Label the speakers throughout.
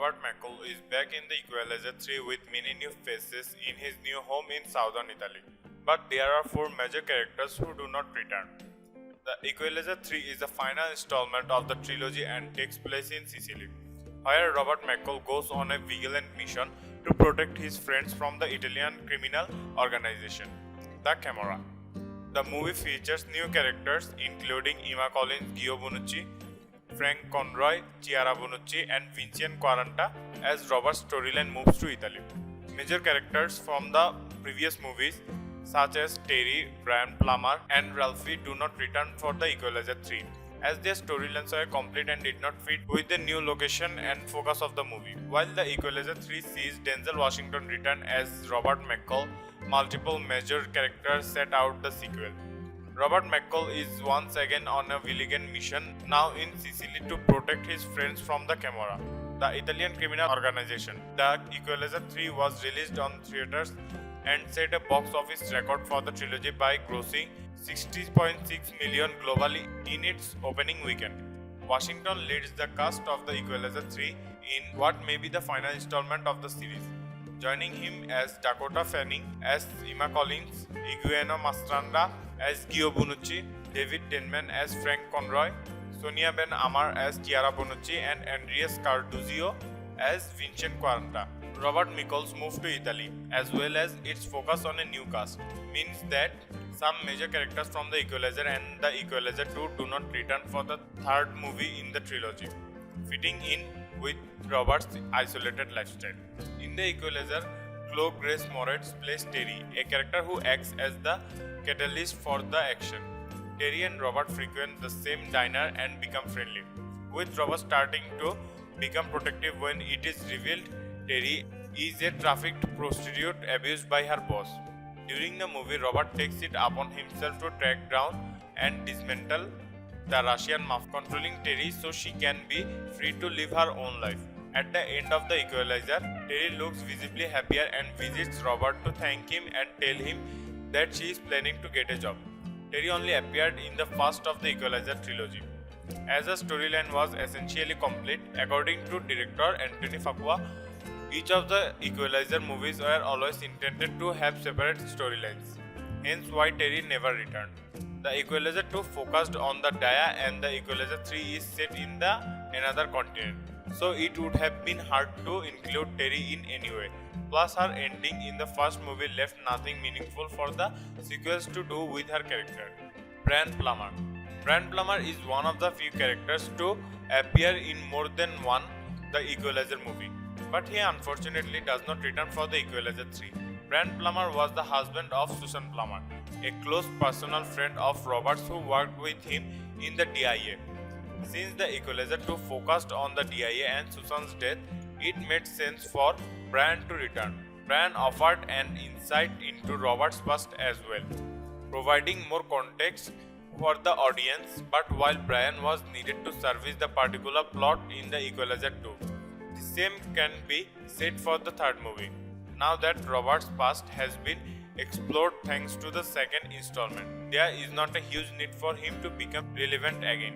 Speaker 1: Robert McCall is back in The Equalizer 3 with many new faces in his new home in southern Italy. But there are four major characters who do not return. The Equalizer 3 is the final installment of the trilogy and takes place in Sicily, where Robert McCall goes on a vigilant mission to protect his friends from the Italian criminal organization, the Camorra. The movie features new characters including Emma Collins, Gio Bonucci, Frank Conroy, Chiara Bonucci and Vincent Quaranta as Robert's storyline moves to Italy. Major characters from the previous movies such as Teri, Plummer and Ralphie do not return for the Equalizer 3 as their storylines were complete and did not fit with the new location and focus of the movie. While the Equalizer 3 sees Denzel Washington return as Robert McCall, multiple major characters set out the sequel. Robert McCall is once again on a vigilant mission now in Sicily to protect his friends from the Camorra, the Italian criminal organization. The Equalizer 3 was released on theaters and set a box office record for the trilogy by grossing $60.6 million globally in its opening weekend. Washington leads the cast of the Equalizer 3 in what may be the final installment of the series. Joining him as Dakota Fanning as Emma Collins, Eugenio Mastrandrea as Gio Bonucci, Denman as Frank Conroy, Sonia Ben Ammar as Chiara Bonucci and Andrea Scarduzio as Vincent Quaranta. Robert McCall's move to Italy, as well as its focus on a new cast, means that some major characters from the Equalizer and the Equalizer 2 do not return for the third movie in the trilogy, fitting in with Robert's isolated lifestyle. In the Equalizer, Chloë Grace Moretz plays Teri, a character who acts as the catalyst for the action. Teri and Robert frequent the same diner and become friendly, with Robert starting to become protective when it is revealed Teri is a trafficked prostitute abused by her boss. During the movie, Robert takes it upon himself to track down and dismantle the Russian mafia, controlling Teri so she can be free to live her own life. At the end of the Equalizer, Teri looks visibly happier and visits Robert to thank him and tell him that she is planning to get a job. Teri only appeared in the first of the Equalizer trilogy, as the storyline was essentially complete. According to director Anthony Fuqua, each of the Equalizer movies were always intended to have separate storylines, hence why Teri never returned. The Equalizer 2 focused on the Dia and the Equalizer 3 is set in the another continent, so it would have been hard to include Teri in any way. Plus, her ending in the first movie left nothing meaningful for the sequels to do with her character. Plummer. Plummer is one of the few characters to appear in more than one the Equalizer movie, but he unfortunately does not return for the Equalizer 3. Plummer was the husband of Susan Plummer, a close personal friend of Robert's who worked with him in the DIA. Since the Equalizer 2 focused on the DIA and Susan's death, it made sense for Brian to return. Brian offered an insight into Robert's past as well, providing more context for the audience, but while Brian was needed to service the particular plot in the Equalizer 2, the same can be said for the third movie. Now that Robert's past has been explored thanks to the second installment, there is not a huge need for him to become relevant again.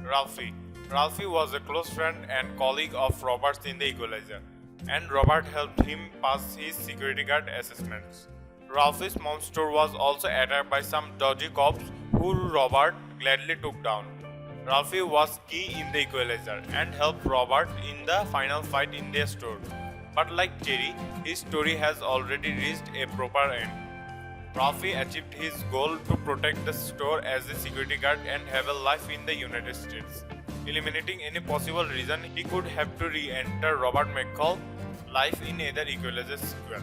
Speaker 1: Ralphie was a close friend and colleague of Robert's in the Equalizer, and Robert helped him pass his security guard assessments. Ralphie's mom's store was also attacked by some dodgy cops who Robert gladly took down. Ralphie was key in the Equalizer and helped Robert in the final fight in their store. But like Teri, his story has already reached a proper end. Ralphie achieved his goal to protect the store as a security guard and have a life in the United States, eliminating any possible reason he could have to re-enter Robert McCall's life in either Equalizer sequel.